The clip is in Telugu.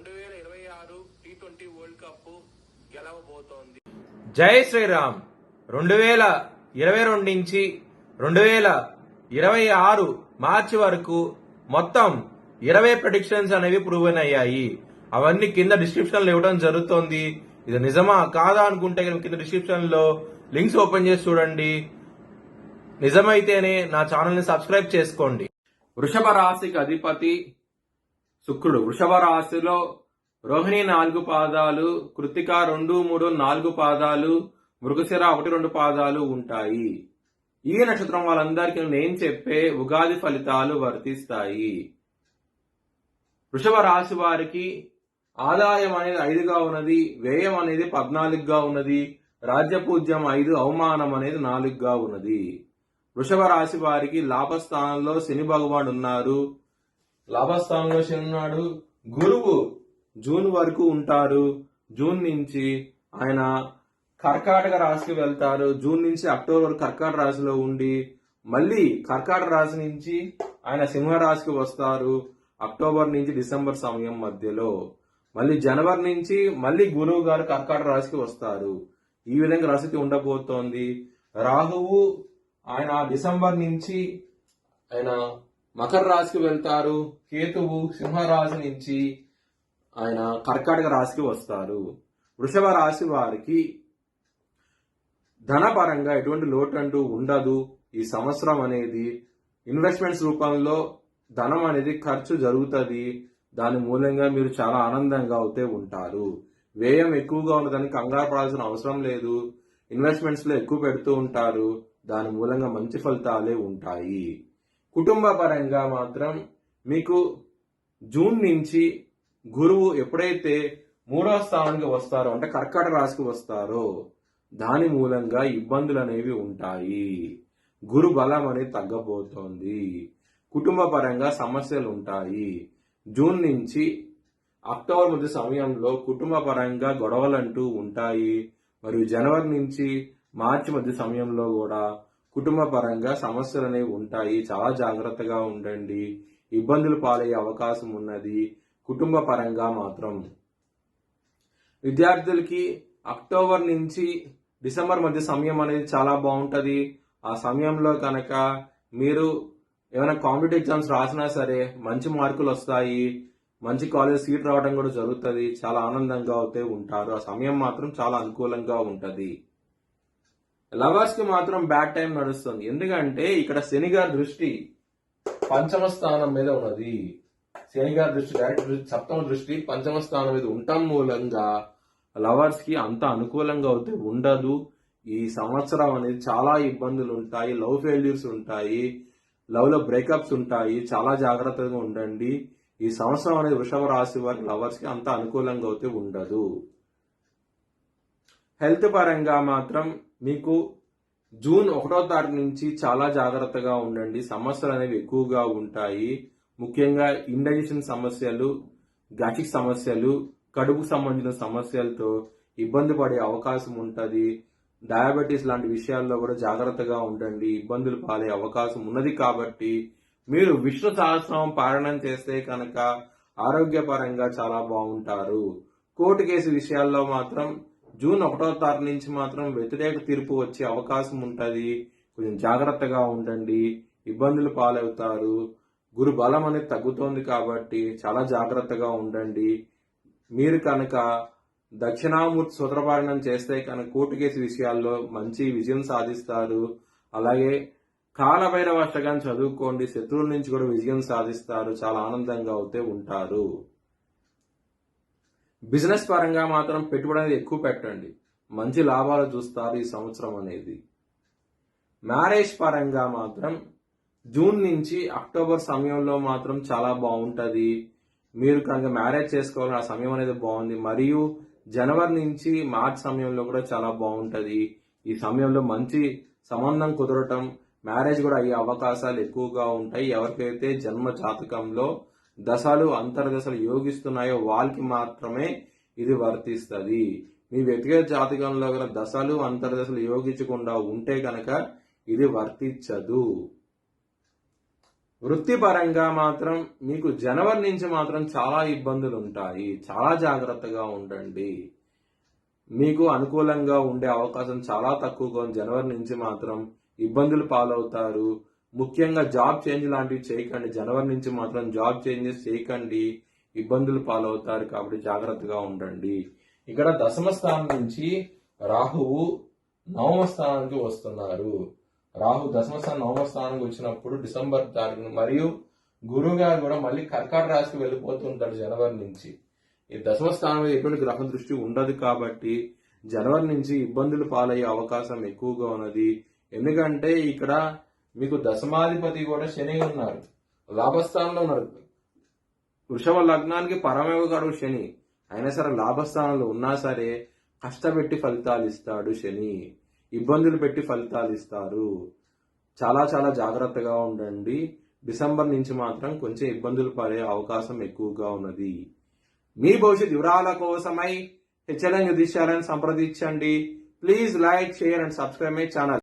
2026 T20 వరల్డ్ కప్ గెలవబోతోంది. జై శ్రీరామ్. 2022 నుంచి 2026 మార్చి వరకు మొత్తం 20 ప్రెడిక్షన్స్ అనేవి ప్రూవెన్ అయ్యాయి. అవన్నీ కింద డిస్క్రిప్షన్ లో ఇవ్వడం జరుగుతోంది. ఇది నిజమా కాదా అనుకుంటే కింద డిస్క్రిప్షన్ లో లింక్స్ ఓపెన్ చేసి చూడండి. నిజమైతేనే నా ఛానల్ ని సబ్స్క్రైబ్ చేసుకోండి. వృషభ రాశికి అధిపతి శుక్రుడు. వృషభ రాశిలో రోహిణి 4 పాదాలు, కృత్తిక 2, 3, 4 పాదాలు, మృగశిర 1, 2 పాదాలు ఉంటాయి. ఈ నక్షత్రం వాళ్ళందరికీ నేను చెప్పే ఉగాది ఫలితాలు వర్తిస్తాయి. వృషభ రాశి వారికి ఆదాయం అనేది 5గా ఉన్నది, వ్యయం అనేది 14గా ఉన్నది, రాజ్యపూజ్యం 5, అవమానం అనేది 4గా ఉన్నది. వృషభ రాశి వారికి లాభస్థానంలో శని భగవానుడు ఉన్నారు. లాభస్థానంలో శని ఉన్నాడు. గురువు జూన్ వరకు ఉంటారు. జూన్ నుంచి ఆయన కర్కాటక రాశికి వెళ్తారు. జూన్ నుంచి అక్టోబర్ వరకు కర్కాటక రాశిలో ఉండి మళ్ళీ కర్కాటక రాశి నుంచి ఆయన సింహరాశికి వస్తారు. అక్టోబర్ నుంచి డిసెంబర్ సమయం మధ్యలో మళ్ళీ జనవరి నుంచి మళ్ళీ గురువు గారు కర్కాటక రాశికి వస్తారు. ఈ విధంగా రాశి ఉండబోతోంది. రాహువు ఆయన డిసెంబర్ నుంచి ఆయన మకర రాశికి వెళ్తారు. కేతువు సింహరాశి నుంచి ఆయన కర్కాటక రాశికి వస్తారు. వృషభ రాశి వారికి ధనపరంగా ఎటువంటి లోటు అంటూ ఉండదు. ఈ సంవత్సరం అనేది ఇన్వెస్ట్మెంట్స్ రూపంలో ధనం అనేది ఖర్చు జరుగుతుంది. దాని మూలంగా మీరు చాలా ఆనందంగా అవుతే ఉంటారు. వ్యయం ఎక్కువగా ఉన్నదని కంగారు పడాల్సిన అవసరం లేదు. ఇన్వెస్ట్మెంట్స్ లో ఎక్కువ పెడుతూ ఉంటారు. దాని మూలంగా మంచి ఫలితాలే ఉంటాయి. కుటుంబ పరంగా మాత్రం మీకు జూన్ నుంచి గురువు ఎప్పుడైతే 3వ స్థానానికి వస్తారో అంటే కర్కాటక రాశికి వస్తారో దాని మూలంగా ఇబ్బందులు అనేవి ఉంటాయి. గురు బలం అనేది తగ్గబోతోంది. కుటుంబ పరంగా సమస్యలు ఉంటాయి. జూన్ నుంచి అక్టోబర్ మధ్య సమయంలో కుటుంబ పరంగా గొడవలంటూ ఉంటాయి. మరియు జనవరి నుంచి మార్చి మధ్య సమయంలో కూడా కుటుంబ పరంగా సమస్యలు అనేవి ఉంటాయి. చాలా జాగ్రత్తగా ఉండండి. ఇబ్బందులు పాలయ్యే అవకాశం ఉన్నది. కుటుంబ పరంగా మాత్రం విద్యార్థులకి అక్టోబర్ నుంచి డిసెంబర్ మధ్య సమయం అనేది చాలా బాగుంటది. ఆ సమయంలో కనుక మీరు ఏమైనా కాంపిటేటివ్ ఎగ్జామ్స్ రాసినా సరే మంచి మార్కులు వస్తాయి. మంచి కాలేజ్ సీట్ రావడం కూడా జరుగుతుంది. చాలా ఆనందంగా అవుతే ఉంటారు. ఆ సమయం మాత్రం చాలా అనుకూలంగా ఉంటది. లవర్స్ కి మాత్రం బ్యాడ్ టైం నడుస్తుంది. ఎందుకంటే ఇక్కడ శని గారి దృష్టి 5వ స్థానం మీద ఉన్నది. శని గారి దృష్టి డైరెక్ట్ 7వ దృష్టి 5వ స్థానం మీద ఉండటం మూలంగా లవర్స్ కి అంత అనుకూలంగా అవుతే ఉండదు. ఈ సంవత్సరం అనేది చాలా ఇబ్బందులు ఉంటాయి. లవ్ ఫెయిల్యూర్స్ ఉంటాయి. లవ్ లో బ్రేకప్స్ ఉంటాయి. చాలా జాగ్రత్తగా ఉండండి. ఈ సంవత్సరం అనేది వృషభ రాశి వారి లవర్స్ కి అంత అనుకూలంగా అయితే ఉండదు. హెల్త్ పరంగా మాత్రం మీకు జూన్ 1వ తారీఖు నుంచి చాలా జాగ్రత్తగా ఉండండి. సమస్యలు అనేవి ఎక్కువగా ఉంటాయి. ముఖ్యంగా ఇండైజెషన్ సమస్యలు, గ్యాస్ట్రిక్ సమస్యలు, కడుపుకు సంబంధించిన సమస్యలతో ఇబ్బంది పడే అవకాశం ఉంటుంది. డయాబెటీస్ లాంటి విషయాల్లో కూడా జాగ్రత్తగా ఉండండి. ఇబ్బందులు పాలే అవకాశం ఉన్నది. కాబట్టి మీరు విష్ణు సహస్రనామం పారాయణం చేస్తే కనుక ఆరోగ్యపరంగా చాలా బాగుంటారు. కోర్టు కేసు విషయాల్లో మాత్రం జూన్ 1వ తారీఖు నుంచి మాత్రం వ్యతిరేక తీర్పు వచ్చే అవకాశం ఉంటుంది. కొంచెం జాగ్రత్తగా ఉండండి. ఇబ్బందులు పాలవుతారు. గురు బలం అనేది తగ్గుతోంది కాబట్టి చాలా జాగ్రత్తగా ఉండండి. మీరు కనుక దక్షిణామూర్తి సూత్రపాలనం చేస్తే కనుక కోర్టు కేసు విషయాల్లో మంచి విజయం సాధిస్తారు. అలాగే కాలభైరవ అష్టకం చదువుకోండి. శత్రువుల నుంచి కూడా విజయం సాధిస్తారు. చాలా ఆనందంగా అవుతే ఉంటారు. బిజినెస్ పరంగా మాత్రం పెట్టుబడి అనేది ఎక్కువ పెట్టండి. మంచి లాభాలు చూస్తారు ఈ సంవత్సరం అనేది. మ్యారేజ్ పరంగా మాత్రం జూన్ నుంచి అక్టోబర్ సమయంలో మాత్రం చాలా బాగుంటది. మీరు కనుక మ్యారేజ్ చేసుకోవాలని ఆ సమయం అనేది బాగుంది. మరియు జనవరి నుంచి మార్చ్ సమయంలో కూడా చాలా బాగుంటది. ఈ సమయంలో మంచి సంబంధం కుదరటం, మ్యారేజ్ కూడా అయ్యే అవకాశాలు ఎక్కువగా ఉంటాయి. ఎవరికైతే జన్మ జాతకంలో దశలు అంతర్దశలు యోగిస్తున్నాయో వాళ్ళకి మాత్రమే ఇది వర్తిస్తుంది. మీ వ్యక్తిగత జాతకంలో గల దశలు అంతర్దశలు యోగించకుండా ఉంటే కనుక ఇది వర్తించదు. వృత్తిపరంగా మాత్రం మీకు జనవరి నుంచి మాత్రం చాలా ఇబ్బందులు ఉంటాయి. చాలా జాగ్రత్తగా ఉండండి. మీకు అనుకూలంగా ఉండే అవకాశం చాలా తక్కువగా ఉంది. జనవరి నుంచి మాత్రం ఇబ్బందులు పాలవుతారు. ముఖ్యంగా జాబ్ చేంజ్ లాంటివి చేయకండి. జనవరి నుంచి మాత్రం జాబ్ చేంజెస్ చేయకండి, ఇబ్బందులు పాలవుతారు. కాబట్టి జాగ్రత్తగా ఉండండి. ఇక్కడ దశమ స్థానం నుంచి రాహువు నవమ స్థానానికి వస్తున్నారు. రాహు దశమ స్థానం నవమ స్థానానికి వచ్చినప్పుడు డిసెంబర్ తారీఖున, మరియు గురువు గారు కూడా మళ్ళీ కర్కాటక రాశికి వెళ్ళిపోతుంటారు జనవరి నుంచి. ఈ దశమ స్థానంలో ఎటువంటి గ్రహ దృష్టి ఉండదు కాబట్టి జనవరి నుంచి ఇబ్బందులు పాలయ్యే అవకాశం ఎక్కువగా ఉన్నది. ఎందుకంటే ఇక్కడ మీకు దశమాధిపతి కూడా శని ఉన్నారు, లాభస్థానంలో ఉన్నారు. వృషభ లగ్నానికి పరమయోగాడు శని. అయినా సరే లాభస్థానంలో ఉన్నా సరే కష్టపెట్టి ఫలితాలు ఇస్తాడు శని, ఇబ్బందులు పెట్టి ఫలితాలు ఇస్తారు. చాలా చాలా జాగ్రత్తగా ఉండండి. డిసెంబర్ నుంచి మాత్రం కొంచెం ఇబ్బందులు పడే అవకాశం ఎక్కువగా ఉన్నది. మీ భవిష్యత్ వివరాల కోసమై హెచ్ఎల్ఎన్ జ్యోతిష్యాలను సంప్రదించండి. Please like, share and subscribe my channel.